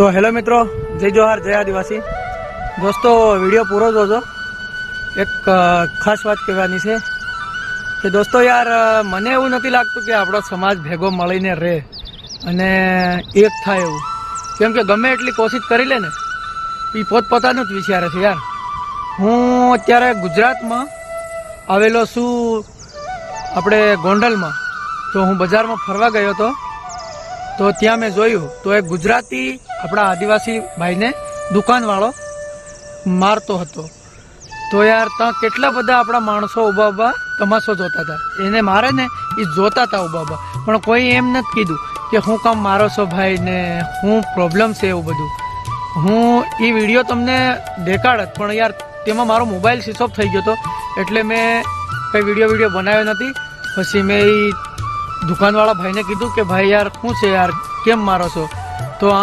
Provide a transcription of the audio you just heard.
તો હેલો મિત્રો, જય જોહાર, જય આદિવાસી દોસ્તો. વિડીયો પૂરો જોજો. એક ખાસ વાત કહેવાની છે કે દોસ્તો યાર, મને એવું નથી લાગતું કે આપણો સમાજ ભેગો મળીને રહે અને એક થાય એવું. કેમ કે ગમે એટલી કોશિશ કરી લે ને એ પોતપોતાનું જ વિચારે છે યાર. હું અત્યારે ગુજરાતમાં આવેલો છું, આપણે ગોંડલમાં. તો હું બજારમાં ફરવા ગયો હતો, તો ત્યાં મેં જોયું તો એક ગુજરાતી આપણા આદિવાસી ભાઈને દુકાનવાળો મારતો હતો. તો યાર ત્યાં કેટલા બધા આપણા માણસો ઊભા ઊભા તમાશો જોતા હતા. એને મારે ને એ જોતા હતા ઊભા ઊભા, પણ કોઈ એમ નથી કીધું કે હું કામ મારો છો ભાઈ ને હું પ્રોબ્લેમ છે એવું બધું. હું એ વિડીયો તમને દેખાડત, પણ યાર તેમાં મારો મોબાઈલ સ્વિચ ઓફ થઈ ગયો હતો, એટલે મેં કંઈ વિડીયો બનાવ્યો નથી. પછી મેં એ દુકાનવાળા ભાઈને કીધું કે ભાઈ યાર શું છે યાર, કેમ મારો છો? તો આમ